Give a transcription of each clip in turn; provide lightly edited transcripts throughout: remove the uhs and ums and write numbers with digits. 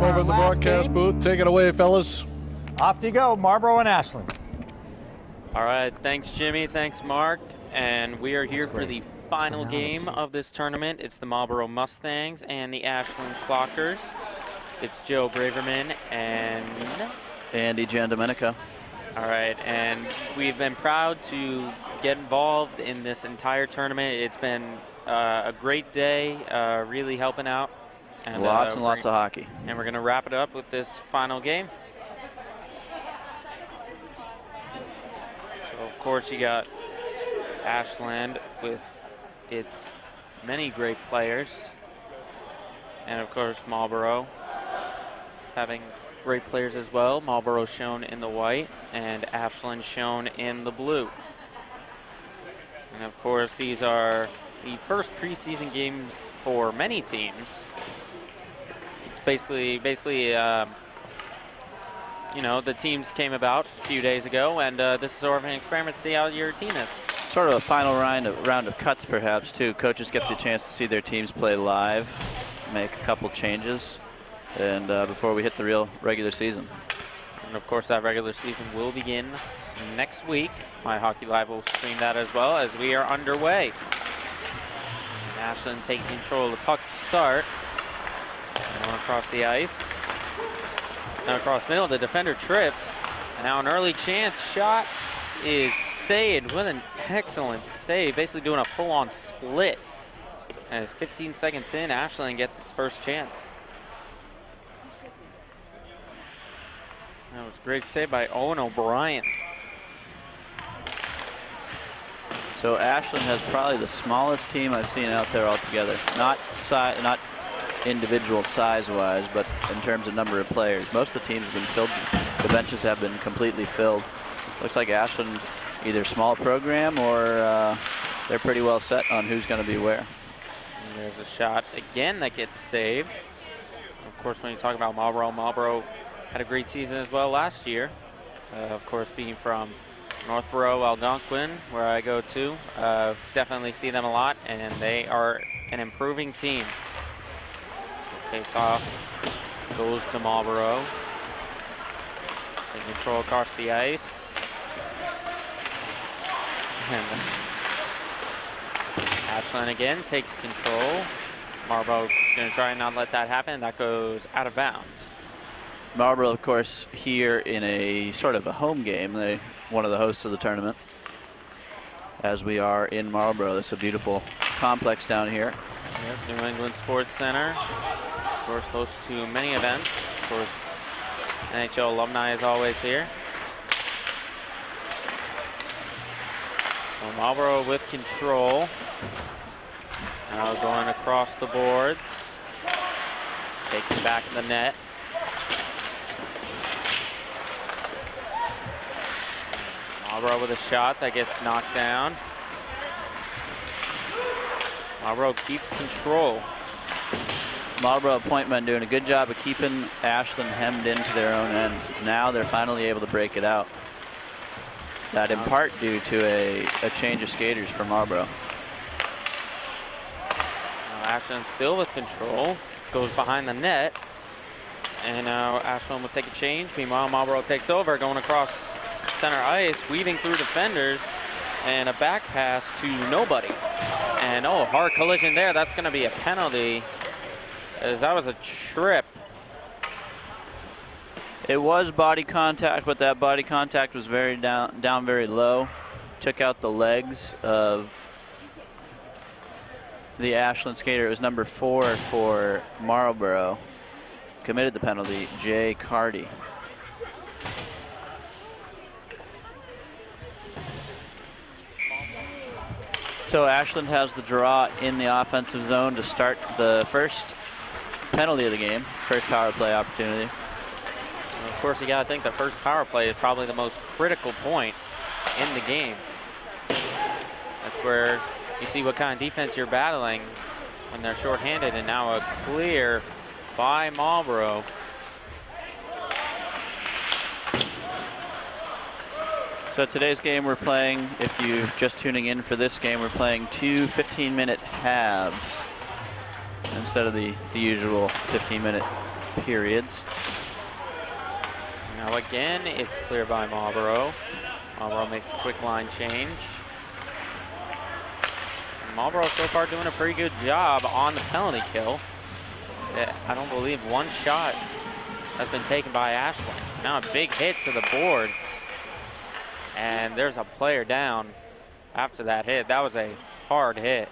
over in the broadcast booth. Take it away, fellas. Off you go, Marlboro and Ashland. All right, thanks, Jimmy. Thanks, Mark. And we are here for the final game of this tournament. It's the Marlboro Mustangs and the Ashland Clockers. It's Joe Braverman and Andy Giandomenico. All right, and we've been proud to get involved in this entire tournament. It's been a great day, really helping out. And, lots and lots of hockey. And we're going to wrap it up with this final game. So, of course, you got Ashland with its many great players. And, of course, Marlboro having great players as well. Marlboro shown in the white and Ashland shown in the blue. And of course, these are the first preseason games for many teams. Basically, you know, the teams came about a few days ago, and this is sort of an experiment to see how your team is. Sort of a final round of cuts, perhaps, too. Coaches get the chance to see their teams play live, make a couple changes, and before we hit the real regular season. And of course, that regular season will begin next week. MyHockeyLive will stream that as well as we are underway. And Ashland taking control of the puck to start. Going across the ice. Now across middle, the defender trips. And now an early chance shot is saved. What an excellent save. Basically doing a full-on split. As 15 seconds in, Ashland gets its first chance. That was a great save by Owen O'Brien. So Ashland has probably the smallest team I've seen out there altogether. Not individual size-wise, but in terms of number of players. Most of the teams have been filled. The benches have been completely filled. Looks like Ashland either small program or they're pretty well set on who's going to be where. And there's a shot again that gets saved. Of course, when you talk about Marlboro had a great season as well last year. Of course, being from Northborough, Algonquin, where I go to, definitely see them a lot, and they are an improving team. So face off goes to Marlboro. They control across the ice. And Ashland again takes control. Marlboro going to try and not let that happen. That goes out of bounds. Marlboro, of course, here in a sort of a home game. They one of the hosts of the tournament, as we are in Marlboro. This is a beautiful complex down here. Yep, New England Sports Center, of course, host to many events. Of course, NHL alumni is always here. So Marlboro with control. Now going across the boards. Taking back the net. Marlboro with a shot that gets knocked down. Marlboro keeps control. Marlboro point men doing a good job of keeping Ashland hemmed into their own end. Now they're finally able to break it out. That in part due to a change of skaters for Marlboro. Now Ashland still with control. Goes behind the net. And now Ashland will take a change. Meanwhile, Marlboro takes over, going across center ice, weaving through defenders, and a back pass to nobody. And oh, hard collision there. That's going to be a penalty, as that was a trip. It was body contact, but that body contact was very down very low. Took out the legs of the Ashland skater. It was number 4 for Marlboro. Committed the penalty, Jay Cardy. So Ashland has the draw in the offensive zone to start the first penalty of the game, first power play opportunity. And of course, you got to think the first power play is probably the most critical point in the game. That's where you see what kind of defense you're battling when they're shorthanded, and now a clear by Marlboro. So today's game we're playing, if you're just tuning in for this game, we're playing 2 15-minute halves instead of the usual 15-minute periods. Now again, it's clear by Marlboro. Marlboro makes a quick line change. And Marlboro so far doing a pretty good job on the penalty kill. I don't believe one shot has been taken by Ashland. Now a big hit to the boards. And there's a player down after that hit. That was a hard hit.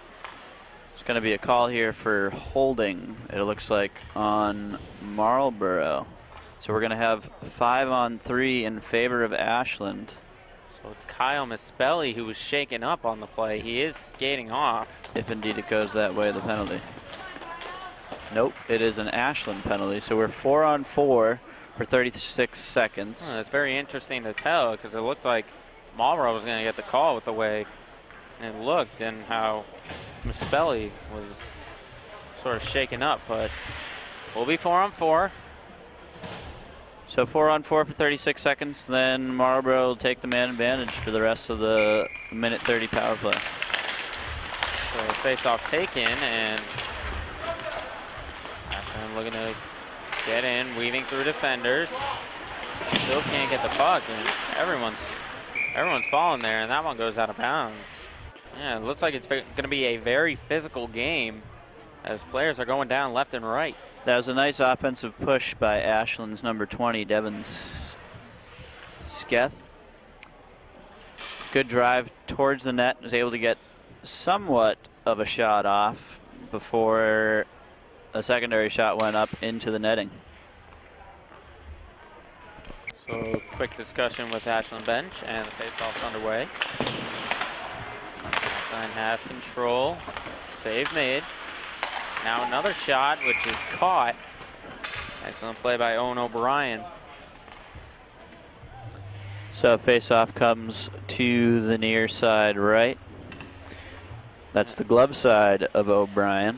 It's going to be a call here for holding, it looks like, on Marlboro. So we're going to have 5-on-3 in favor of Ashland. So it's Kyle Mispelli who was shaken up on the play. He is skating off. If indeed it goes that way, the penalty. Nope, it is an Ashland penalty. So we're 4-on-4 for 36 seconds. Oh, it's very interesting to tell because it looked like Marlboro was going to get the call with the way it looked and how Mispelli was sort of shaken up. But we'll be 4-on-4. So 4-on-4 for 36 seconds, then Marlboro will take the man advantage for the rest of the minute 30 power play. So face-off taken, and Ashland looking to get in, weaving through defenders. Still can't get the puck, and everyone's falling there, and that one goes out of bounds. Yeah, it looks like it's going to be a very physical game as players are going down left and right. That was a nice offensive push by Ashland's number 20, Devin Sketh. Good drive towards the net, was able to get somewhat of a shot off before a secondary shot went up into the netting. So quick discussion with Ashland bench, and the faceoff's underway. Ashland has control, save made. Now another shot, which is caught. Excellent play by Owen O'Brien. So face-off comes to the near side right. That's the glove side of O'Brien.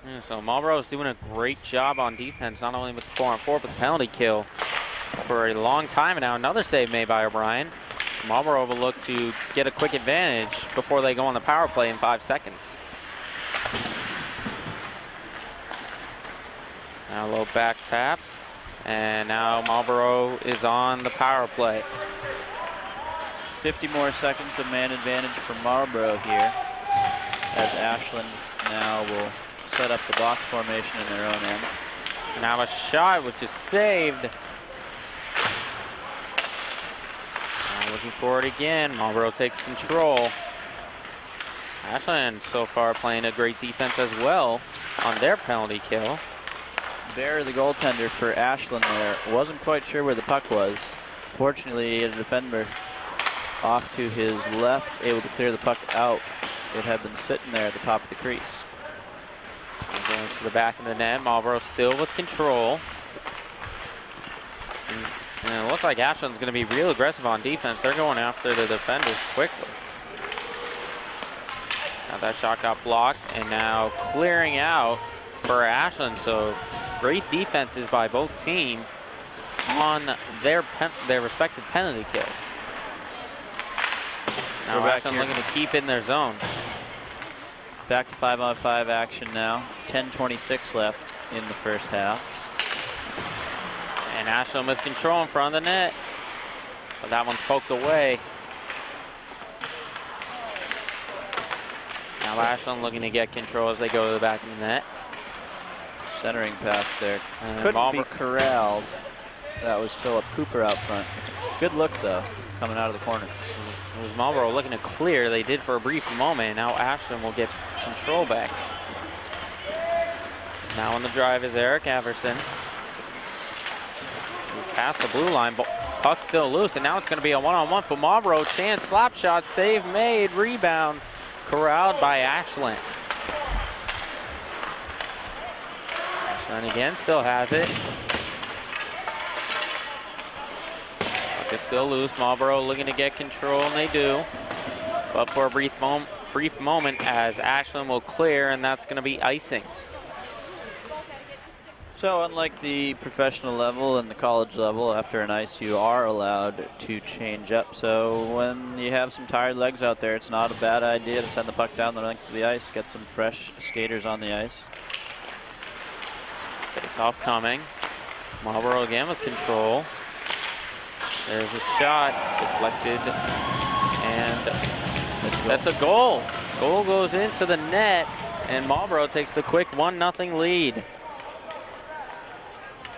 Yeah, so Marlboro's doing a great job on defense, not only with the 4-on-4, but the penalty kill for a long time now. Another save made by O'Brien. Marlboro will look to get a quick advantage before they go on the power play in 5 seconds. Now a low back tap, and now Marlboro is on the power play. 50 more seconds of man advantage for Marlboro here, as Ashland now will set up the box formation in their own end. Now a shot which is saved. Now looking for it again. Marlboro takes control. Ashland so far playing a great defense as well on their penalty kill. Bear, the goaltender for Ashland there, wasn't quite sure where the puck was. Fortunately, he had a defender off to his left, able to clear the puck out. It had been sitting there at the top of the crease. And going to the back of the net. Marlboro still with control. And it looks like Ashland's going to be real aggressive on defense. They're going after the defenders quickly. Now that shot got blocked, and now clearing out for Ashland. So great defenses by both teams on their respective penalty kills. Now Ashland looking to keep in their zone. Back to 5-on-5 action now. 10:26 left in the first half. And Ashland with control in front of the net. But that one's poked away. Now Ashland looking to get control as they go to the back of the net. Centering pass there. Couldn't be corralled. That was Philip Cooper out front. Good look, though, coming out of the corner. It was Marlboro looking to clear. They did for a brief moment. Now Ashland will get control back. Now on the drive is Eric Averson. Past the blue line, but puck's still loose, and now it's going to be a one-on-one for Marlboro. Chance, slap shot, save made, rebound, corralled by Ashland. Ashland again still has it. Puck is still loose. Marlboro looking to get control, and they do. But for a brief moment as Ashland will clear, and that's going to be icing. So unlike the professional level and the college level, after an ice you are allowed to change up. So when you have some tired legs out there, it's not a bad idea to send the puck down the length of the ice, get some fresh skaters on the ice. Face-off coming. Marlboro again with control. There's a shot, deflected, and that's a goal. Goal goes into the net, and Marlboro takes the quick 1-0 lead.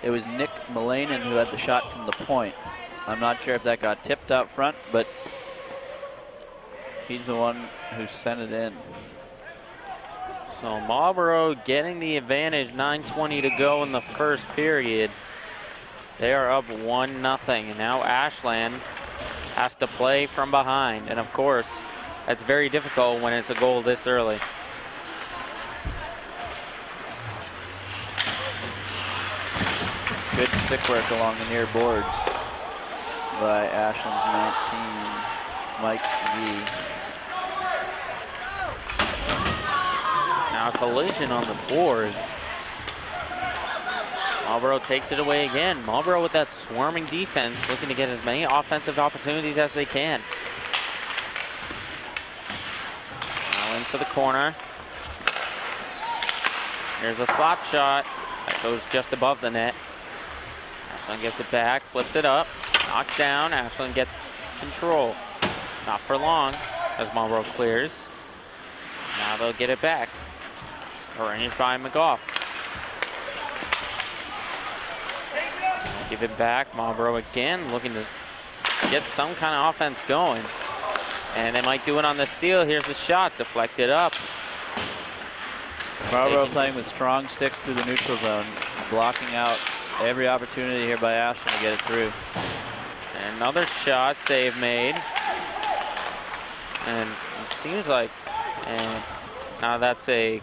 It was Nick Mullanen who had the shot from the point. I'm not sure if that got tipped out front, but he's the one who sent it in. So Marlboro getting the advantage, 9:20 to go in the first period. They are up 1-0, and now Ashland has to play from behind. And of course, that's very difficult when it's a goal this early. Good stick work along the near boards by Ashland's 19, Mike Yee. Now a collision on the boards. Marlboro takes it away again. Marlboro with that swarming defense, looking to get as many offensive opportunities as they can. Now into the corner. Here's a slap shot that goes just above the net. Ashland gets it back, flips it up, knocks down. Ashland gets control. Not for long as Marlboro clears. Now they'll get it back. Arranged by McGough. Give it back. Marlboro again looking to get some kind of offense going. And they might do it on the steal. Here's the shot, deflected up. Marlboro playing with strong sticks through the neutral zone, blocking out every opportunity here by Ashland to get it through. And another shot, save made. And it seems like, and now that's a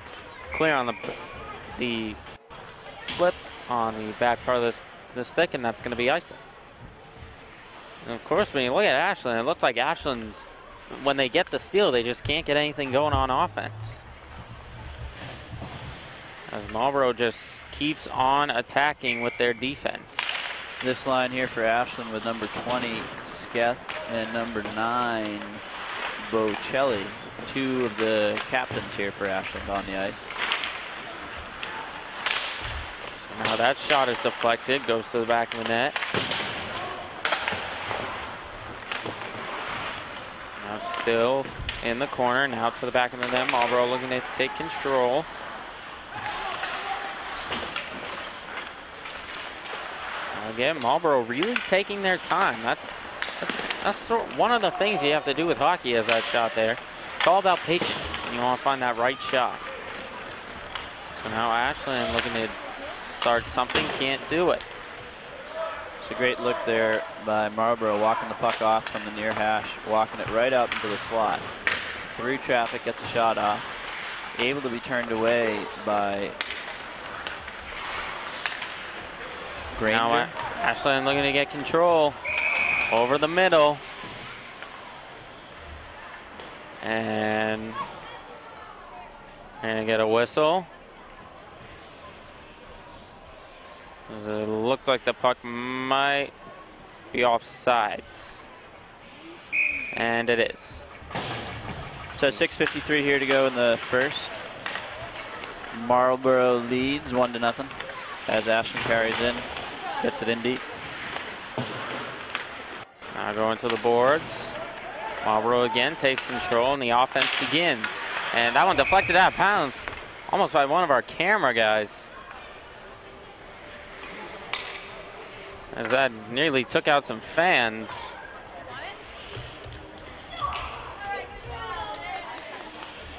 clear on the flip on the back part of the stick, and that's going to be icing. And of course, when you look at Ashland, it looks like Ashland's, when they get the steal, they just can't get anything going on offense. As Marlboro just keeps on attacking with their defense. This line here for Ashland with number 20, Sketh, and number 9, Bocelli. Two of the captains here for Ashland on the ice. So now that shot is deflected, goes to the back of the net. Now still in the corner, now to the back of the net. Marlboro looking to take control. Again, Marlboro really taking their time. That's one of the things you have to do with hockey is that shot there. It's all about patience. You want to find that right shot. So now Ashland looking to start something, can't do it. It's a great look there by Marlboro, walking the puck off from the near hash, walking it right up into the slot. Through traffic, gets a shot off. Able to be turned away by Granger. Now Ashland looking to get control over the middle. And get a whistle. It looks like the puck might be offsides. And it is. So 6:53 here to go in the first. Marlboro leads 1-0 as Ashland carries in, gets it in deep. Now going to the boards. Marlboro again takes control and the offense begins. And that one deflected out of bounds, almost by one of our camera guys. As that nearly took out some fans.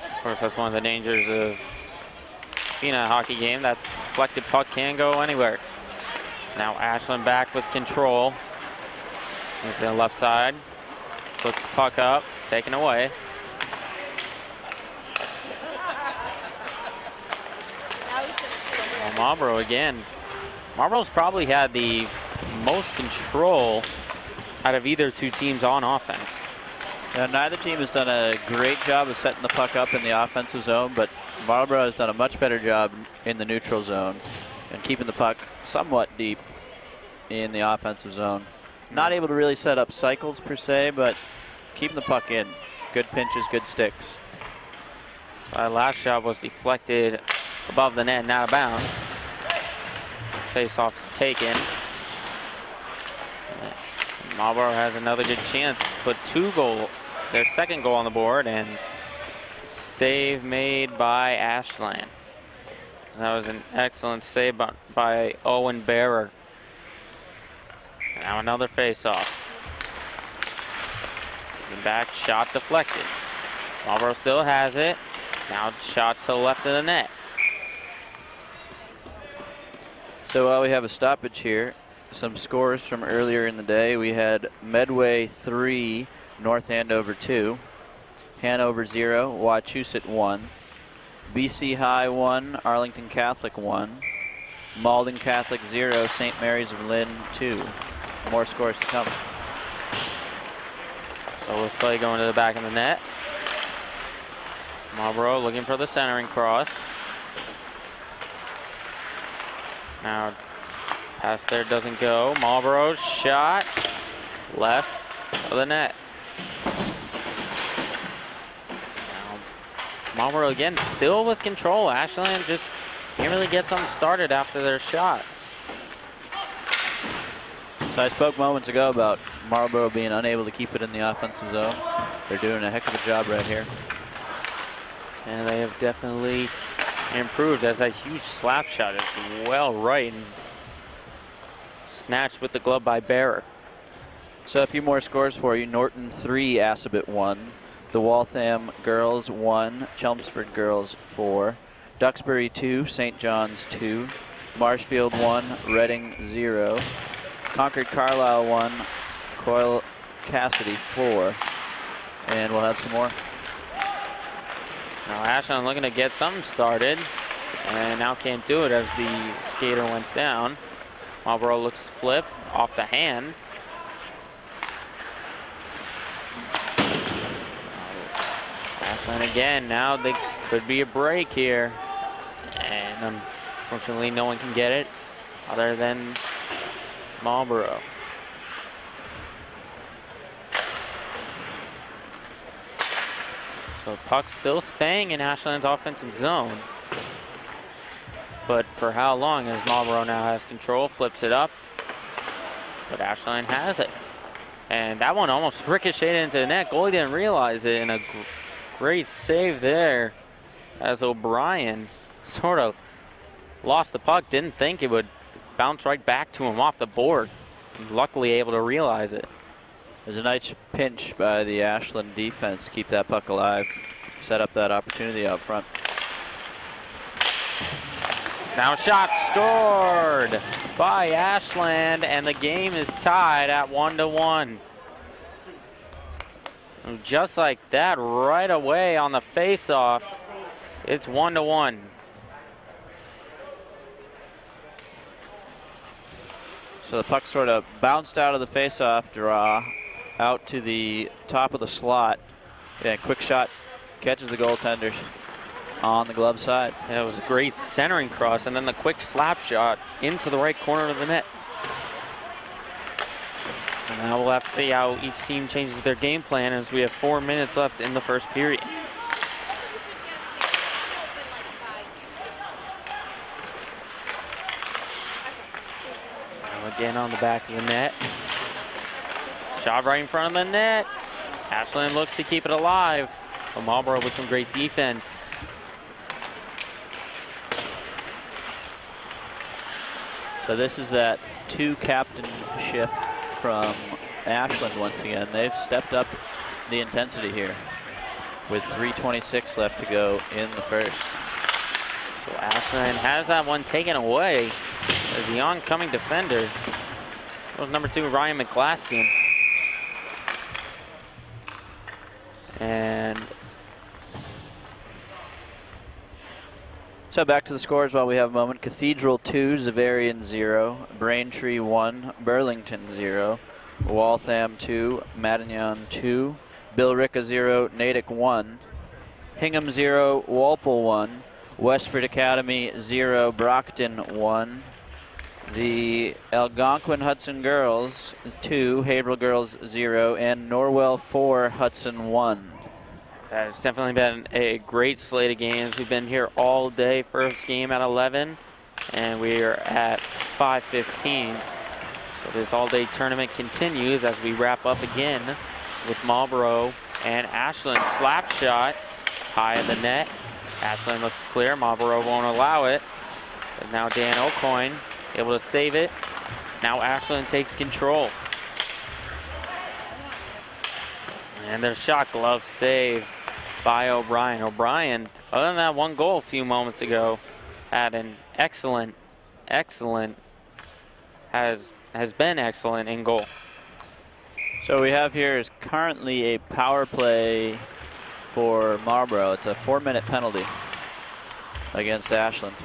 Of course, that's one of the dangers of being a hockey game. That deflected puck can go anywhere. Now Ashland back with control. He's to the left side. Puts the puck up, taken away. Well, Marlboro again. Marlboro's probably had the most control out of either two teams on offense. Now, neither team has done a great job of setting the puck up in the offensive zone, but Marlboro has done a much better job in the neutral zone and keeping the puck somewhat deep in the offensive zone. Not able to really set up cycles per se, but keeping the puck in. Good pinches, good sticks. So that last shot was deflected above the net and out of bounds. Face-off is taken. Marlboro has another good chance to put their second goal on the board, and save made by Ashland. That was an excellent save by Owen Bearer. Now another face-off. Back, shot deflected. Marlboro still has it. Now shot to the left of the net. So while we have a stoppage here, some scores from earlier in the day. We had Medway 3, North Andover 2, Hanover 0, Wachusett 1, BC High 1, Arlington Catholic 1, Malden Catholic 0, St. Mary's of Lynn 2. More scores to come. So with play going to the back of the net. Marlboro looking for the centering cross. Now pass there doesn't go. Marlboro's shot left of the net. Now Marlboro again still with control. Ashland just can't really get something started after their shots. So I spoke moments ago about Marlboro being unable to keep it in the offensive zone. They're doing a heck of a job right here. And they have definitely improved, as that huge slap shot is well right and snatched with the glove by Bearer. So a few more scores for you. Norton 3, Assabet 1. The Waltham girls 1, Chelmsford girls 4. Duxbury 2, St. John's 2. Marshfield 1, Reading 0. Concord Carlisle 1, Coyle Cassidy 4. And we'll have some more. Now Ashland looking to get something started, and now can't do it as the skater went down. Marlboro looks to flip off the hand. Ashland again, now there could be a break here. And unfortunately no one can get it other than Marlboro. So puck's still staying in Ashland's offensive zone. But for how long, as Marlboro now has control, flips it up. But Ashland has it. And that one almost ricocheted into the net. Goalie didn't realize it, and a great save there as O'Brien sort of lost the puck, didn't think it would bounce right back to him off the board. Luckily able to realize it. There's a nice pinch by the Ashland defense to keep that puck alive, set up that opportunity out front. Now shot scored by Ashland, and the game is tied at 1-1. Just like that, right away on the face-off, it's 1-1. So the puck sort of bounced out of the face-off draw, out to the top of the slot. Yeah, quick shot, catches the goaltender on the glove side. Yeah, it was a great centering cross, and then the quick slap shot into the right corner of the net. So now we'll have to see how each team changes their game plan as we have 4 minutes left in the first period. Now again on the back of the net. Shot right in front of the net. Ashland looks to keep it alive. But Marlboro with some great defense. So this is that two-captain shift from Ashland once again. They've stepped up the intensity here with 3:26 left to go in the first. So Ashland has that one taken away as the oncoming defender was number 2, Ryan McGlassian. And so back to the scores while we have a moment. Cathedral 2, Xaverian 0, Braintree 1, Burlington 0, Waltham 2, Matignon 2, Billerica 0, Natick 1, Hingham 0, Walpole 1, Westford Academy 0, Brockton 1, the Algonquin Hudson Girls 2, Haverhill Girls 0, and Norwell 4, Hudson 1. it's definitely been a great slate of games. We've been here all day, first game at 11, and we are at 5:15. So this all-day tournament continues as we wrap up again with Marlboro and Ashland. Slap shot high in the net. Ashland looks clear. Marlboro won't allow it. But now Dan O'Coin able to save it. Now Ashland takes control. And their shot glove save by O'Brien. O'Brien, other than that one goal a few moments ago, had an excellent, has been excellent in goal. So we have here is currently a power play for Marlboro. It's a 4-minute penalty against Ashland.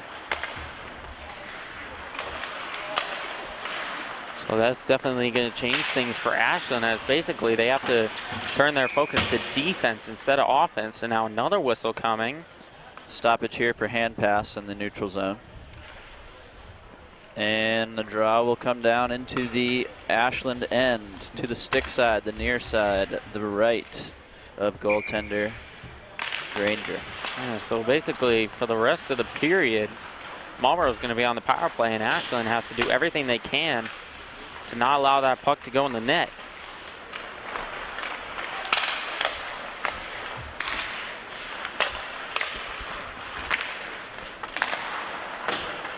So that's definitely going to change things for Ashland, as basically they have to turn their focus to defense instead of offense. And now another whistle coming. Stoppage here for hand pass in the neutral zone. And the draw will come down into the Ashland end, to the stick side, the near side, the right of goaltender Granger. Yeah, so basically for the rest of the period, Marlboro's going to be on the power play, and Ashland has to do everything they can to not allow that puck to go in the net.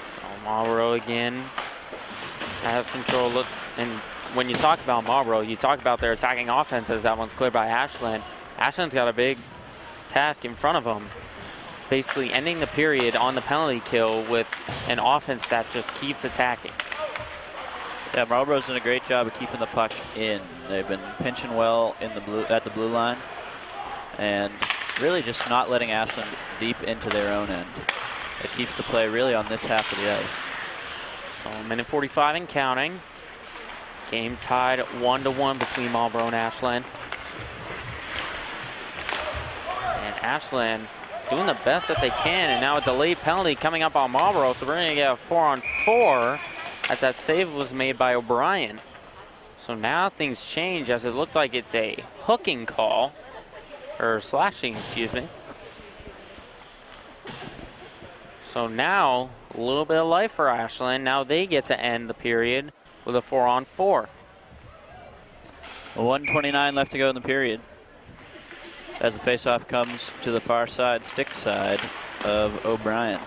So Marlboro again has control. Look, and when you talk about Marlboro, you talk about their attacking offenses. That one's cleared by Ashland. Ashland's got a big task in front of them, basically ending the period on the penalty kill with an offense that just keeps attacking. Yeah, Marlboro's done a great job of keeping the puck in. They've been pinching well in the at the blue line, and really just not letting Ashland deep into their own end. It keeps the play really on this half of the ice. So a minute 45 and counting. Game tied 1-1 between Marlboro and Ashland. And Ashland doing the best that they can, and now a delayed penalty coming up on Marlboro, so we're going to get a 4-on-4 as that save was made by O'Brien. So now things change, as it looks like it's a hooking call, or slashing, excuse me. So now a little bit of life for Ashland. Now they get to end the period with a 4-on-4. 1:29 left to go in the period, as the faceoff comes to the far side, stick side of O'Brien.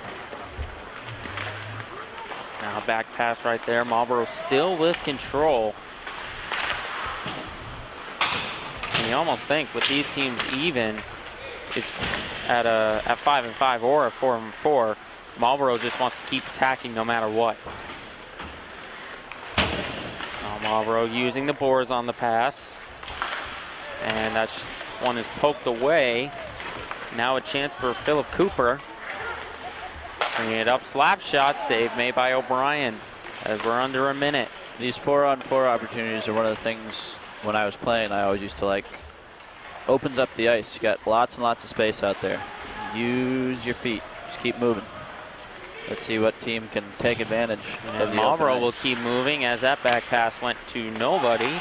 Now back pass right there. Marlboro still with control. And you almost think with these teams even, it's at 5-5 or a 4-4. Marlboro just wants to keep attacking no matter what. Now Marlboro using the boards on the pass. And that one is poked away. Now a chance for Philip Cooper. Bringing it up, slap shot, save made by O'Brien as we're under a minute. These 4-on-4 opportunities are one of the things when I was playing I always used to like. Opens up the ice. You got lots and lots of space out there. Use your feet. Just keep moving. Let's see what team can take advantage of the Marlboro open will ice. keep moving as that back pass went to nobody.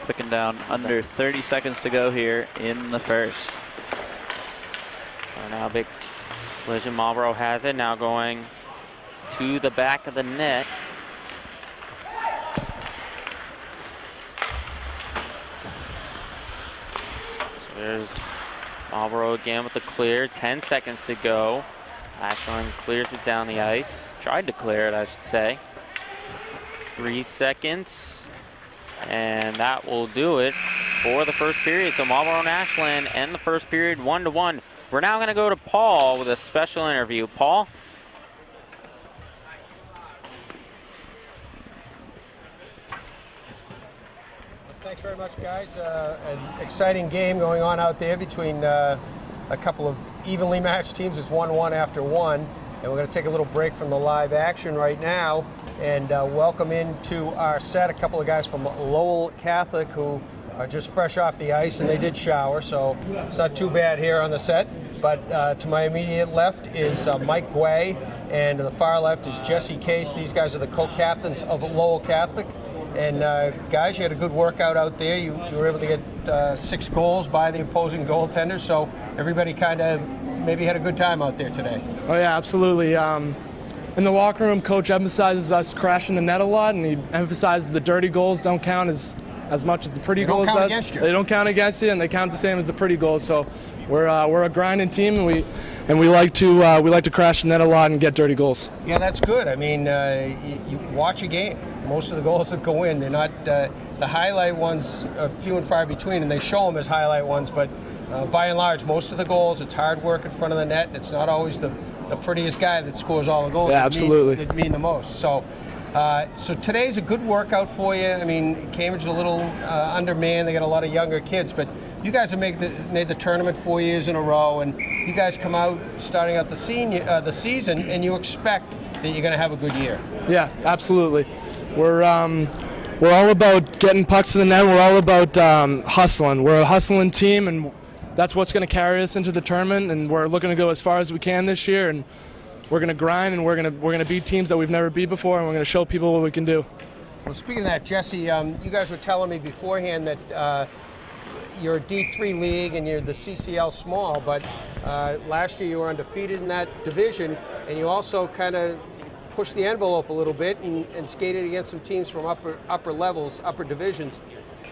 Clicking down under 30 seconds to go here in the first. So now big collision. Marlboro has it. Now going to the back of the net. So there's Marlboro again with the clear. 10 seconds to go. Ashland clears it down the ice. Tried to clear it, I should say. 3 seconds. And that will do it for the first period. So Marlboro and Ashland end the first period 1-1. We're now going to go to Paul with a special interview. Paul? Thanks very much, guys. An exciting game going on out there between a couple of evenly matched teams. It's 1-1 after one. And we're going to take a little break from the live action right now and welcome into our set a couple of guys from Lowell Catholic who are just fresh off the ice, and they did shower, so it's not too bad here on the set. But to my immediate left is Mike Guay, and to the far left is Jesse Case. These guys are the co-captains of Lowell Catholic. And guys, you had a good workout out there. You were able to get 6 goals by the opposing goaltenders, so everybody kind of maybe had a good time out there today. Oh yeah, absolutely. In the locker room, Coach emphasizes us crashing the net a lot, and he emphasizes the dirty goals don't count as much as the pretty goals. They don't count against you. They don't count against you, and they count the same as the pretty goals. So we're a grinding team, and we like to crash the net a lot and get dirty goals. Yeah, that's good. I mean, you watch a game. Most of the goals that go in, they're not the highlight ones are few and far between, and they show them as highlight ones. But by and large, most of the goals, it's hard work in front of the net. It's not always the prettiest guy that scores all the goals. Yeah, absolutely. That mean the most. So today's a good workout for you. I mean, Cambridge is a little undermanned. They got a lot of younger kids, but you guys have made the tournament 4 years in a row, and you guys come out starting out the season, and you expect that you're going to have a good year. Yeah, absolutely. We're all about getting pucks to the net. We're all about hustling. We're a hustling team, and that's what's going to carry us into the tournament. And we're looking to go as far as we can this year. And we're going to grind, and we're going to beat teams that we've never beat before, and we're going to show people what we can do. Well, speaking of that, Jesse, you guys were telling me beforehand that you're a D3 league and you're the CCL small, but last year you were undefeated in that division, and you also kind of pushed the envelope a little bit and skated against some teams from upper levels, upper divisions.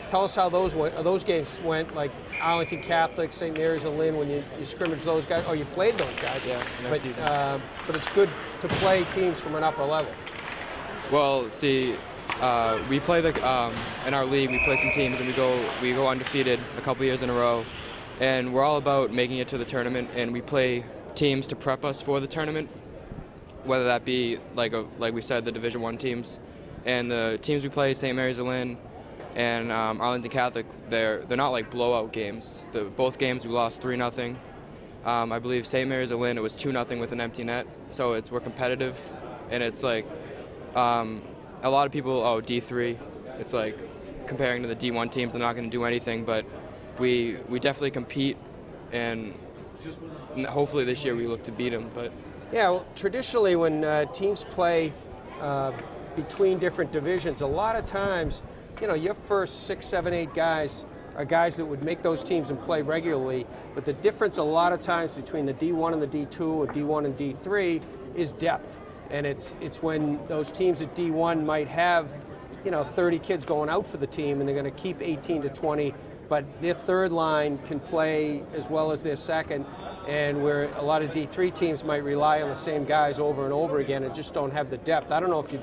Tell us how those games went, like Arlington Catholic, St. Mary's and Lynn, when you scrimmaged those guys, or you played those guys. Yeah, but it's good to play teams from an upper level. Well, see, we play in our league. We play some teams, and we go undefeated a couple years in a row, and we're all about making it to the tournament. And we play teams to prep us for the tournament, whether that be like we said, the Division I teams, and the teams we play, St. Mary's and Lynn and Arlington Catholic. They're not like blowout games. Both games we lost 3-0. I believe St. Mary's and Lynn, it was 2-0 with an empty net. So we're competitive, and it's like. A lot of people, D3, it's like comparing to the D1 teams, they're not going to do anything, but we definitely compete, and hopefully this year we look to beat them. But yeah, well, traditionally when teams play between different divisions, a lot of times, your first 6, 7, 8 guys are guys that would make those teams and play regularly, but the difference a lot of times between the D1 and the D2 or D1 and D3 is depth. And it's when those teams at D1 might have, 30 kids going out for the team, and they're going to keep 18 to 20, but their third line can play as well as their second, and where a lot of D3 teams might rely on the same guys over and over again and just don't have the depth. I don't know if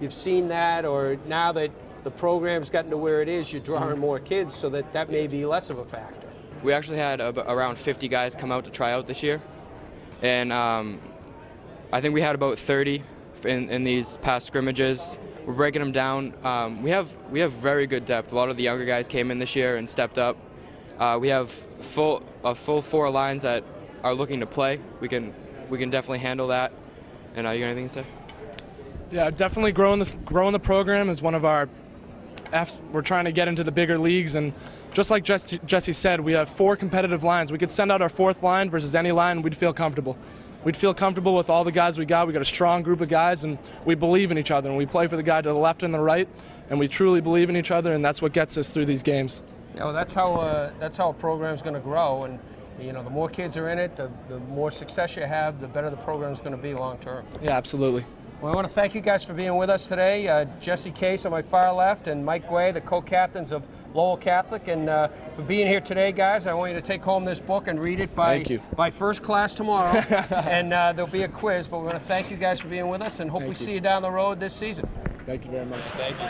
you've seen that, or now that the program's gotten to where it is, you're drawing more kids, so that may be less of a factor. We actually had around 50 guys come out to try out this year, and I think we had about 30 in these past scrimmages. We're breaking them down. We have very good depth. A lot of the younger guys came in this year and stepped up. We have full 4 lines that are looking to play. We can definitely handle that. And you got anything to say? Yeah, definitely growing the program is one of our. We're trying to get into the bigger leagues, and just like Jesse said, we have 4 competitive lines. We could send out our 4th line versus any line, and we'd feel comfortable. We'd feel comfortable with all the guys we got. We got a strong group of guys, and we believe in each other. And we play for the guy to the left and the right, and we truly believe in each other, and that's what gets us through these games. Yeah, well, that's how a program's going to grow, and the more kids are in it, the more success you have, the better the program's going to be long term. Yeah, absolutely. Well, I want to thank you guys for being with us today. Jesse Case on my far left, and Mike Guay, the co-captains of Lowell Catholic, and for being here today, guys. I want you to take home this book and read it by first class tomorrow, and there'll be a quiz. But we want to thank you guys for being with us, and hope we see you down the road this season. Thank you very much. Thank you.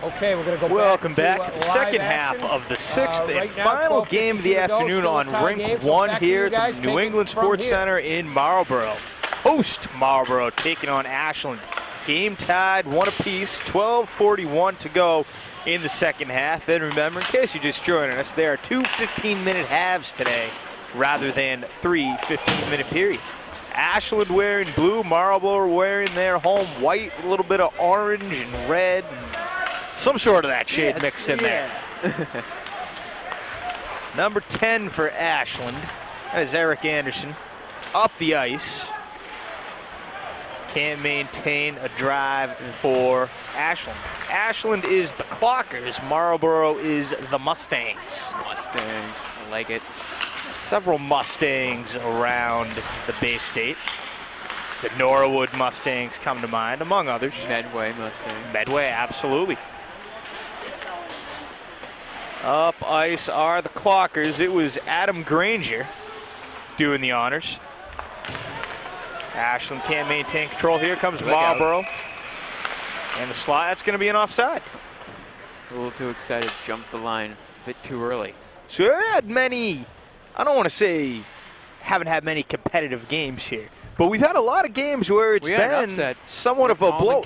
Okay, we're going to go Welcome back to the live second action. half of the 6th Right and now, final game of the 12:52 to go, afternoon still a on tie Rink game, so 1 back to here you guys. at the New Take it England from Sports here. Center in Marlboro. Host Marlboro taking on Ashland. Game tied, 1 apiece, 12:41 to go in the second half. And remember, in case you're just joining us, there are 2 15-minute halves today rather than 3 15-minute periods. Ashland wearing blue, Marlboro wearing their home white, a little bit of orange and red, and some sort of that shade mixed in there. Number 10 for Ashland, that is Eric Anderson, up the ice. can't maintain a drive for Ashland. Ashland is the Clockers. Marlboro is the Mustangs. Mustangs, I like it. Several Mustangs around the Bay State. The Norwood Mustangs come to mind, among others. Medway Mustangs. Medway, absolutely. Up ice are the Clockers. It was Adam Granger doing the honors. Ashland can't maintain control. Here comes Marlboro. And the slot, that's going to be an offside. A little too excited, jumped the line a bit too early. So we had many, I don't want to say haven't had many competitive games here, but we've had a lot of games where it's been somewhat of a blow.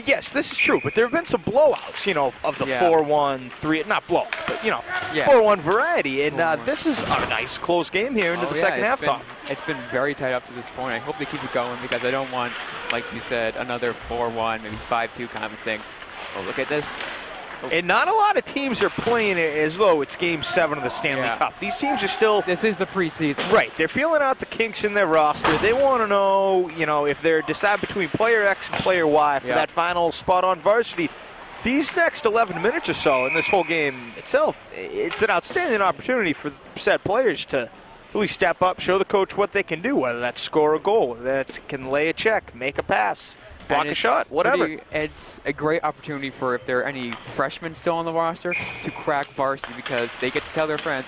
Yes, this is true, but there have been some blowouts, of the 4-1, 3, not blow, but 4-1 variety, and this is a nice close game here into the second half, Tom. It's been very tight up to this point. I hope they keep it going because I don't want, like you said, another 4-1, maybe 5-2 kind of a thing. Oh, look at this. And not a lot of teams are playing it as though it's Game 7 of the Stanley Cup. These teams are still... This is the preseason. Right. They're feeling out the kinks in their roster. They want to know, if they're decide between player X and player Y for that final spot on varsity. These next 11 minutes or so in this whole game itself, it's an outstanding opportunity for said players to really step up, show the coach what they can do, whether that's score a goal, whether that's can lay a check, make a pass, block a shot, whatever. It's a great opportunity for if there are any freshmen still on the roster to crack varsity because they get to tell their friends,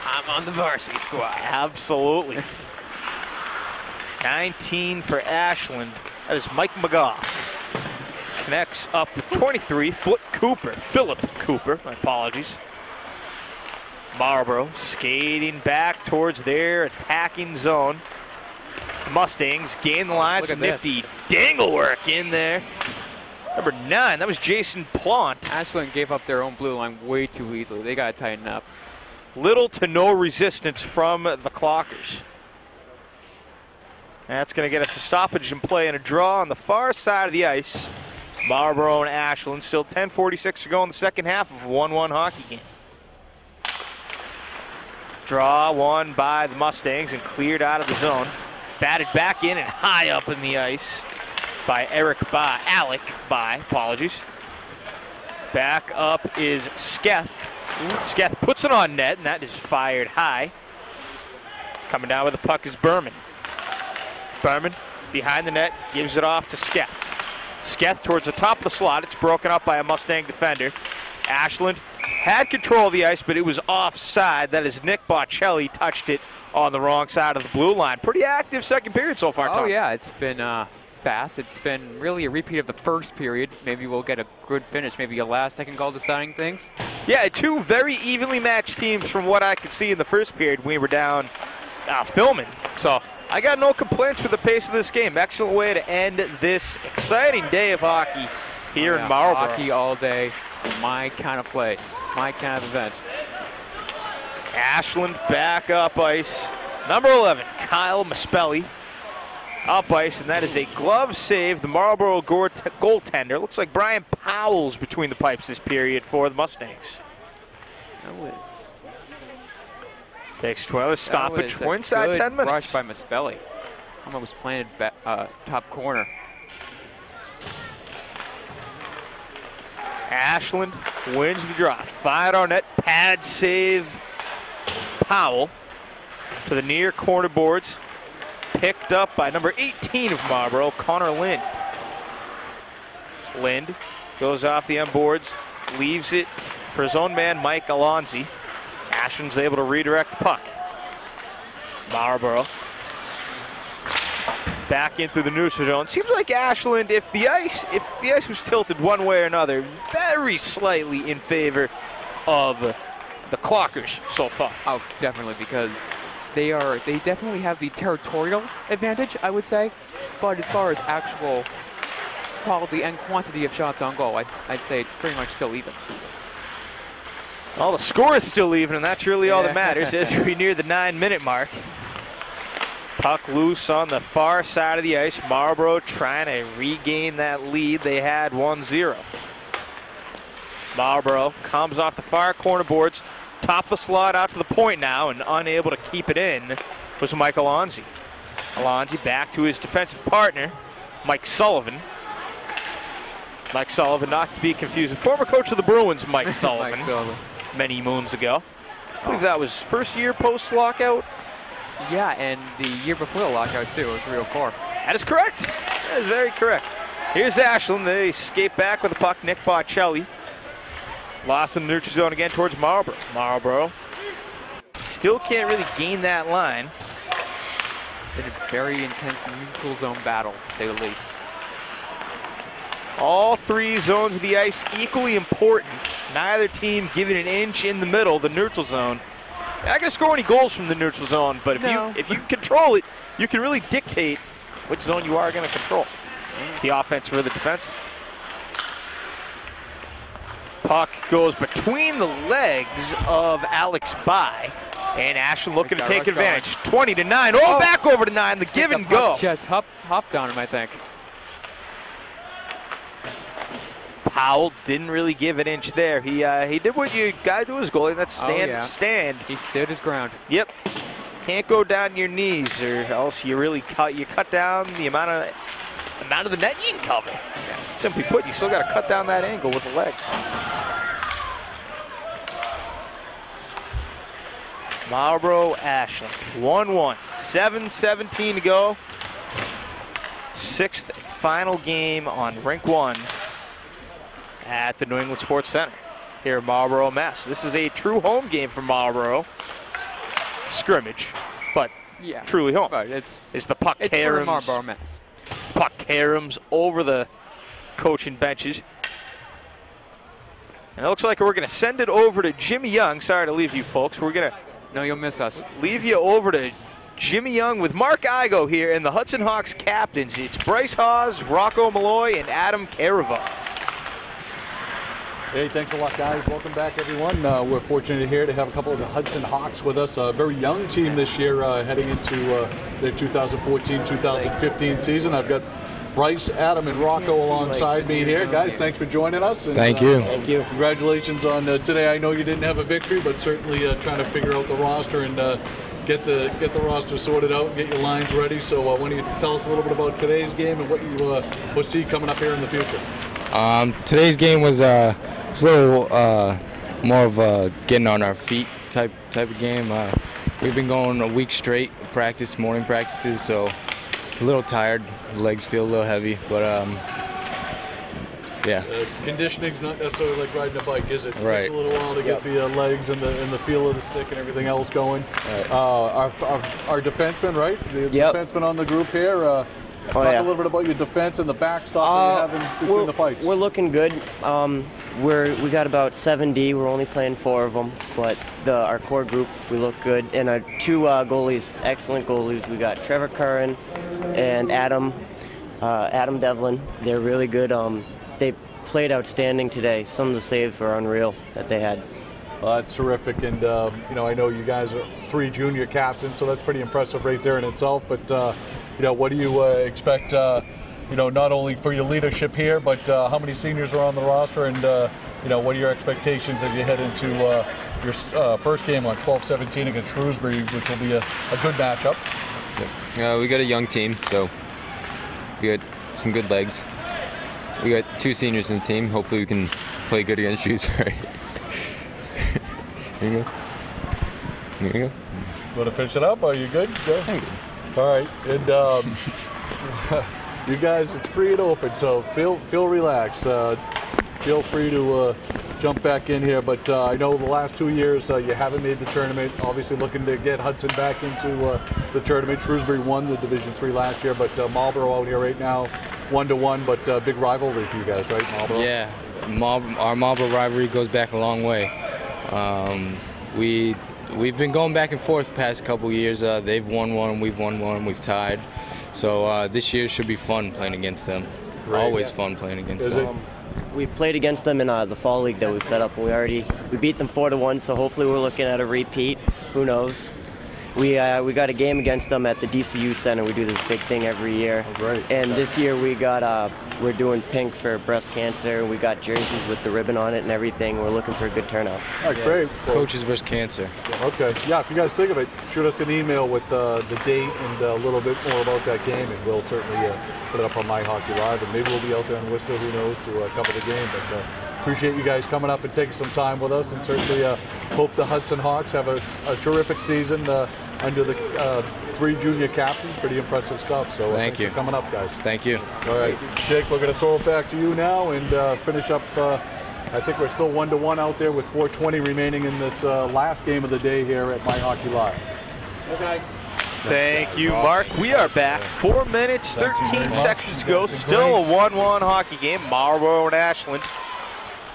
I'm on the varsity squad. Absolutely. 19 for Ashland. That is Mike McGough. Connects up with 23, Philip Cooper, my apologies. Marlboro skating back towards their attacking zone. Mustangs gain the line, some nifty dangle work in there. Number 9, that was Jason Plant. Ashland gave up their own blue line way too easily. They got to tighten up. Little to no resistance from the Clockers. That's going to get us a stoppage in play and a draw on the far side of the ice. Marlboro and Ashland, still 10:46 to go in the second half of a 1-1 hockey game. Draw won by the Mustangs and cleared out of the zone. Batted back in and high up in the ice by Alec By. Apologies. Back up is Sketh. Sketh puts it on net, and that is fired high. Coming down with the puck is Berman. Berman behind the net, gives it off to Sketh. Sketh towards the top of the slot. It's broken up by a Mustang defender. Ashland had control of the ice, but it was offside. That is Nick Boccelli touched it on the wrong side of the blue line. Pretty active second period so far, Tom. Oh, yeah, it's been fast. It's been really a repeat of the first period. Maybe we'll get a good finish, maybe a last-second goal deciding things. Yeah, two very evenly matched teams from what I could see in the first period. We were down filming. So I got no complaints with the pace of this game. Excellent way to end this exciting day of hockey here in Marlboro. Hockey all day, my kind of place, my kind of event. Ashland back up ice. Number 11, Kyle Maspelli. Up ice, and that is a glove save. The Marlboro goaltender. Looks like Brian Powell's between the pipes this period for the Mustangs. Takes 12 stoppage. We're inside 10 minutes. Rush by Maspelli. Almost planted top corner. Ashland wins the draw. Fired on net. Pad save. Powell to the near corner boards. Picked up by number 18 of Marlboro, Connor Lind. Lind goes off the end boards, leaves it for his own man, Mike Alonzi. Ashland's able to redirect the puck. Marlboro back into the neutral zone. Seems like Ashland, if the ice was tilted one way or another, very slightly in favor of the Clockers so far. Oh, definitely, because they definitely have the territorial advantage, I would say. But as far as actual quality and quantity of shots on goal, I'd say it's pretty much still even. Well, the score is still even, and that's really all that matters as we near the 9-minute mark. Puck loose on the far side of the ice. Marlboro trying to regain that lead. They had 1-0. Marlboro comes off the far corner boards. Top of the slot out to the point now, and unable to keep it in was Mike Alonzi. Alonzi back to his defensive partner. Mike Sullivan. Mike Sullivan, not to be confused with former coach of the Bruins, Mike Sullivan, many moons ago. I believe that was first year post-lockout. Yeah, and the year before the lockout, too. It was 304. That is correct. That is very correct. Here's Ashland. They escape back with the puck. Nick Bocelli. Lost in the neutral zone again towards Marlboro. Marlboro still can't really gain that line. Been a very intense neutral zone battle, to say the least. All three zones of the ice equally important. Neither team giving an inch in the middle, the neutral zone. You're not going to score any goals from the neutral zone, but if you control it, you can really dictate which zone you are going to control. The offensive or the defensive. Puck goes between the legs of Alex By, and Ashland looking to take advantage. 20-9. Oh, back over to 9. The give and go. Just hopped on him, I think. Powell didn't really give an inch there. He did what you gotta do as goalie. That's stand. He stood his ground. Yep. Can't go down your knees, or else you really cut down the amount of the net you can cover. Yeah. Simply put, you still got to cut down that angle with the legs. Marlboro, Ashland, 1-1. 7:17 to go. Sixth final game on Rink 1 at the New England Sports Center here in Marlboro, Mass. This is a true home game for Marlboro. Scrimmage, but truly home. But it's the puck caroms. Marlboro, Mass. Puck caroms over the coaching benches. And it looks like we're going to send it over to Jimmy Young. Sorry to leave you folks. We're going to No, you'll miss us. Leave you over to Jimmy Young with Mark Igo here and the Hudson Hawks captains. It's Bryce Hawes, Rocco Malloy, and Adam Caravan. Hey, thanks a lot, guys. Welcome back, everyone. We're fortunate here to have a couple of the Hudson Hawks with us. A very young team this year heading into their 2014-2015 season. I've got Bryce, Adam, and Rocco alongside me here. Guys, thanks for joining us. And, Thank you. Congratulations on today. I know you didn't have a victory, but certainly trying to figure out the roster and get the roster sorted out and get your lines ready. So why don't you tell us a little bit about today's game and what you foresee coming up here in the future? Today's game was a little more of a getting on our feet type of game. We've been going a week straight morning practices, so a little tired. Legs feel a little heavy, but yeah. Conditioning's not necessarily like riding a bike, is it? It Right. takes a little while to get the legs and the feel of the stick and everything else going. Right. Our defenseman, right? The defenseman on the group here. Talk a little bit about your defense and the backstop that you have in between the pipes. We're looking good. We got about 7D. We're only playing 4 of them, but our core group, we look good. And our 2 goalies, excellent goalies. We got Trevor Curran and Adam Devlin. They're really good. They played outstanding today. Some of the saves were unreal that they had. That's terrific, and I know you guys are 3 junior captains, so that's pretty impressive right there in itself. But what do you expect? Not only for your leadership here, but how many seniors are on the roster, and what are your expectations as you head into your first game on 12/17 against Shrewsbury, which will be a good matchup? We got a young team, so we got some good legs. We got 2 seniors in the team. Hopefully, we can play good against Shrewsbury. There you go. You want to finish it up? Are you good? Go. I'm good. All right, and you guys, it's free and open, so feel relaxed. Feel free to jump back in here. But I know the last 2 years you haven't made the tournament. Obviously, looking to get Hudson back into the tournament. Shrewsbury won the Division III last year, but Marlboro out here right now, 1-1. But big rivalry for you guys, right, Marlboro? Yeah, our Marlboro rivalry goes back a long way. We've been going back and forth the past couple years. They've won 1, we've won 1, we've tied. So this year should be fun playing against them. Right. Always fun playing against them. We played against them in the fall league that we set up, and we beat them 4-1. So hopefully we're looking at a repeat. Who knows? we got a game against them at the DCU Center. We do this big thing every year. Oh, great. And this year we're doing pink for breast cancer. We got jerseys with the ribbon on it and everything. We're looking for a good turnout. All right, great. Coaches versus cancer. Okay. Yeah, if you guys think of it, shoot us an email with the date and a little bit more about that game, and we'll certainly put it up on MyHockeyLive, and maybe we'll be out there in Worcester, who knows, to cover the game. But appreciate you guys coming up and taking some time with us, and certainly hope the Hudson Hawks have a terrific season under the 3 junior captains. Pretty impressive stuff. So thanks for coming up, guys. Thank you. All right, Jake, we're going to throw it back to you now and finish up. I think we're still 1-1 out there with 4:20 remaining in this last game of the day here at MyHockeyLive. Okay. Thank you, Mark. We are back. 4 minutes, 13 seconds to go. Still a 1-1 hockey game. Marlboro and Ashland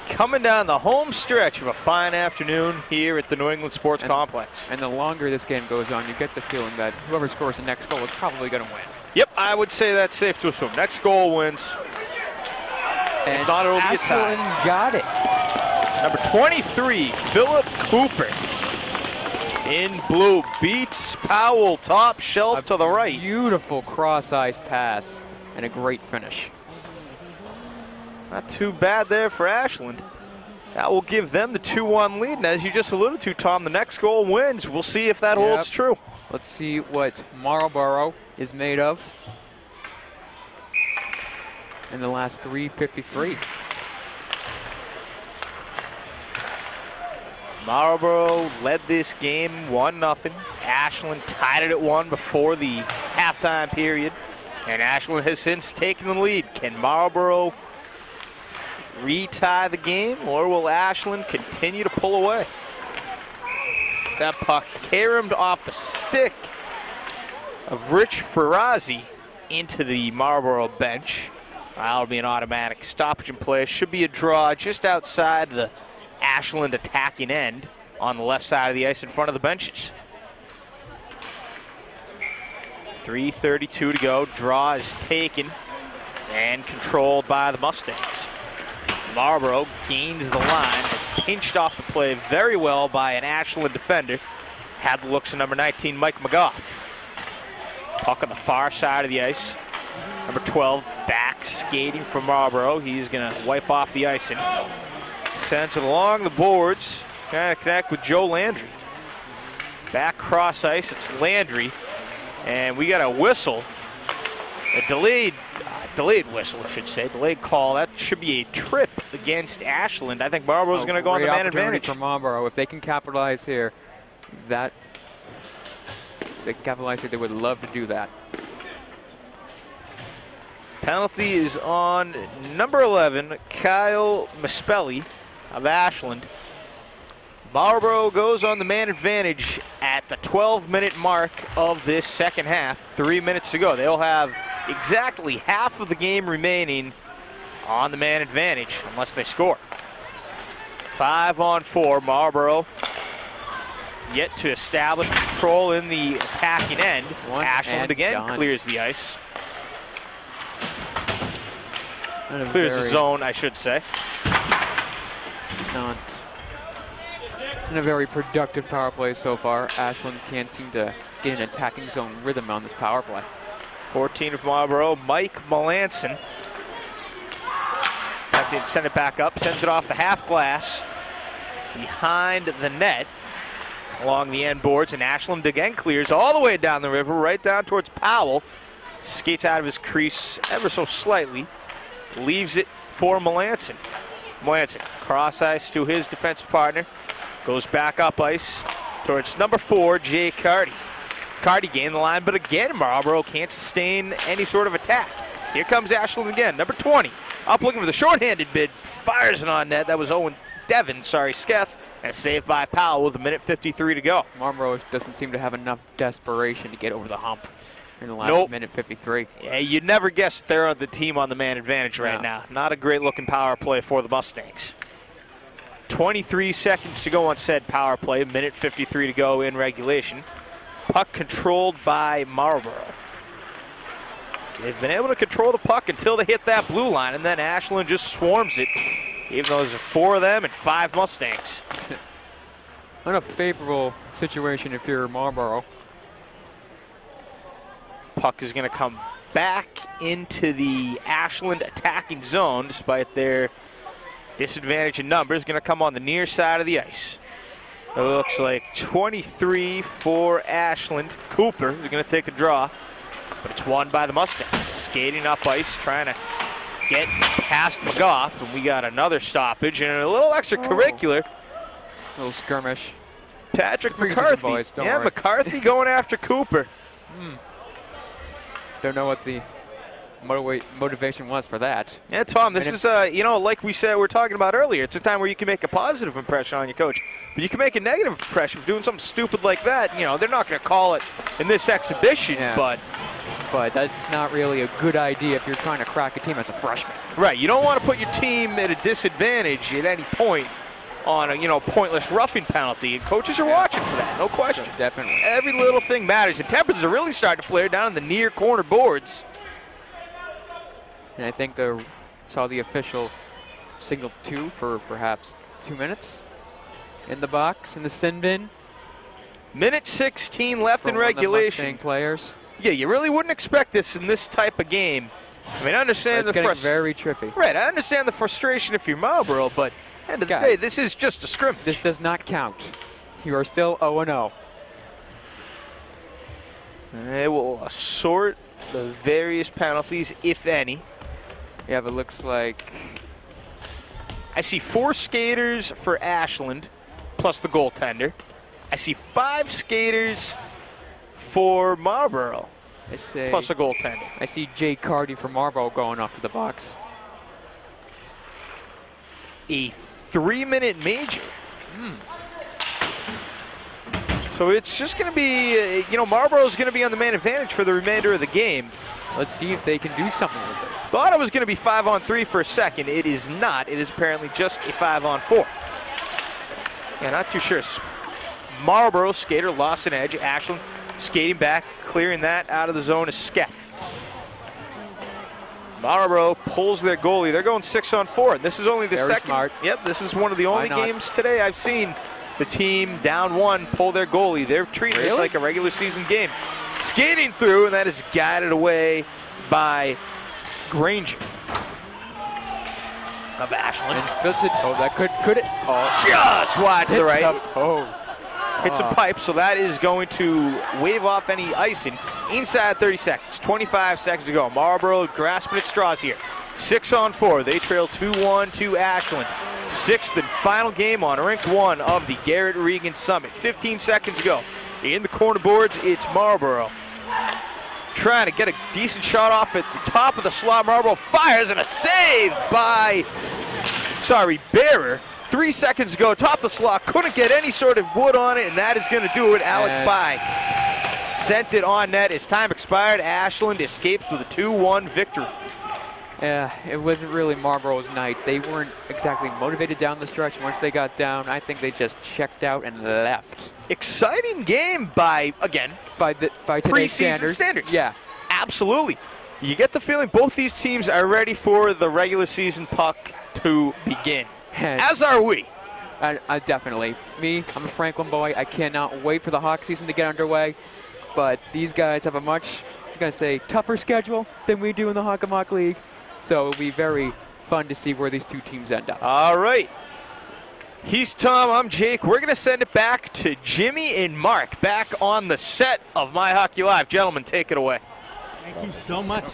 coming down the home stretch of a fine afternoon here at the New England Sports Complex. And the longer this game goes on, you get the feeling that whoever scores the next goal is probably going to win. Yep, I would say that's safe to assume. Next goal wins. And Not it'll be a tie. Ashland got it. Number 23, Philip Cooper. In blue, beats Powell, top shelf to the right. Beautiful cross-ice pass and a great finish. Not too bad there for Ashland. That will give them the 2-1 lead. And as you just alluded to, Tom, the next goal wins. We'll see if that holds true. Let's see what Marlboro is made of in the last 3:53. Marlboro led this game 1-0. Ashland tied it at 1 before the halftime period. And Ashland has since taken the lead. Can Marlboro retie the game, or will Ashland continue to pull away? That puck caromed off the stick of Rich Ferrazzi into the Marlboro bench. That'll be an automatic stoppage in play. Should be a draw just outside the Ashland attacking end on the left side of the ice in front of the benches. 3:32 to go. Draw is taken and controlled by the Mustangs. Marlboro gains the line, pinched off the play very well by an Ashland defender. Had the looks of number 19, Mike McGough. Puck on the far side of the ice. Number 12 back skating from Marlboro. He's going to wipe off the icing. Sends it along the boards. Trying to connect with Joe Landry. Back cross ice, it's Landry. And we got a whistle. A delayed whistle, I should say. Delayed call. That should be a trip against Ashland. I think Marlboro's going to go on the man advantage. For Marlboro. If they can capitalize here, they would love to do that. Penalty is on number 11, Kyle Mispelli of Ashland. Marlboro goes on the man advantage at the 12-minute mark of this second half. 3 minutes to go. They'll have exactly half of the game remaining on the man advantage unless they score. 5-on-4. Marlboro yet to establish control in the attacking end. Ashland again clears the ice. Clears the zone, I should say. Not in a very productive power play so far. Ashland can't seem to get an attacking zone rhythm on this power play. 14 of Marlboro, Mike Melanson. Send it back up, sends it off the half glass behind the net along the end boards, and Ashland again clears all the way down the river, right down towards Powell. Skates out of his crease ever so slightly. Leaves it for Melanson. Melanson, cross ice to his defensive partner. Goes back up ice towards number 4, Jay Carty. Carty gained the line, but again, Marlboro can't sustain any sort of attack. Here comes Ashland again. Number 20, up looking for the shorthanded bid. Fires it on net. That was Sketh. And saved by Powell with 1:53 to go. Marlboro doesn't seem to have enough desperation to get over the hump in the last minute 53. Yeah, you'd never guess they're the team on the man advantage right now. Not a great looking power play for the Mustangs. 23 seconds to go on said power play, 1:53 to go in regulation. Puck controlled by Marlboro. They've been able to control the puck until they hit that blue line, and then Ashland just swarms it, even though there's 4 of them and 5 Mustangs. Not a favorable situation if you're Marlboro. Puck is going to come back into the Ashland attacking zone despite their disadvantage in numbers. Going to come on the near side of the ice. It looks like 23 for Ashland. Cooper is going to take the draw, but it's won by the Mustangs. Skating up ice, trying to get past McGough, and we got another stoppage and a little extracurricular. Little skirmish. Patrick McCarthy. Boys, yeah, worry. McCarthy going after Cooper. Don't know what the motivation was for that. Yeah, Tom, this is, like we said, we're talking about earlier, it's a time where you can make a positive impression on your coach, but you can make a negative impression for doing something stupid like that. You know, they're not going to call it in this exhibition, but that's not really a good idea if you're trying to crack a team as a freshman. Right, you don't want to put your team at a disadvantage at any point on a pointless roughing penalty, and coaches are watching for that, no question. Definitely. Every little thing matters, and temperatures are really starting to flare down in the near corner boards. And I think they saw the official signal 2 for perhaps 2 minutes in the box, in the sin bin. Minute 16 left in regulation. Players. Yeah, you really wouldn't expect this in this type of game. I mean, I understand it's getting very trippy. Right, I understand the frustration if you're Marlboro, but end of the day, this is just a scrimmage. This does not count. You are still 0-0. They will assort the various penalties, if any. Yeah, but it looks like I see 4 skaters for Ashland, plus the goaltender. I see 5 skaters for Marlboro, plus a goaltender. I see Jay Cardy for Marlboro going up to the box. A 3-minute major. So it's just going to be, Marlboro's going to be on the man advantage for the remainder of the game. Let's see if they can do something with it. Thought it was going to be 5-on-3 for a second. It is not. It is apparently just a 5-on-4. Yeah, not too sure. Marlboro skater lost an edge. Ashland skating back, clearing that out of the zone is Sketh. Marlboro pulls their goalie. They're going 6-on-4. This is only the Very second. Smart. Yep, this is one of the only games today I've seen the team down 1 pull their goalie. They're treating this like a regular season game. Skating through, and that is guided away by Granger of Ashland. That could it? Oh, just wide to the right. Post. Hits a pipe, so that is going to wave off any icing inside 30 seconds. 25 seconds to go. Marlboro grasping at straws here. 6-on-4. They trail 2-1 to Ashland. 6th and final game on Rink 1 of the Garrett Reagan Summit. 15 seconds to go. In the corner boards, it's Marlboro. Trying to get a decent shot off at the top of the slot. Marlboro fires, and a save by, Bearer. 3 seconds to go, top of the slot. Couldn't get any sort of wood on it, and that is going to do it. Alec Bai sent it on net as time expired. Ashland escapes with a 2-1 victory. Yeah, it wasn't really Marlboro's night. They weren't exactly motivated down the stretch. Once they got down, I think they just checked out and left. Exciting game by today's preseason standards. Yeah, absolutely. You get the feeling both these teams are ready for the regular season puck to begin. As are we. Definitely. Me, I'm a Franklin boy. I cannot wait for the Hawk season to get underway. But these guys have a much, tougher schedule than we do in the Hawk and Mock League. So it'll be very fun to see where these two teams end up. All right. He's Tom, I'm Jake. We're going to send it back to Jimmy and Mark back on the set of My Hockey Live. Gentlemen, take it away. Thank you so much.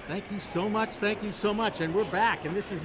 Thank you so much. Thank you so much. And we're back. And this is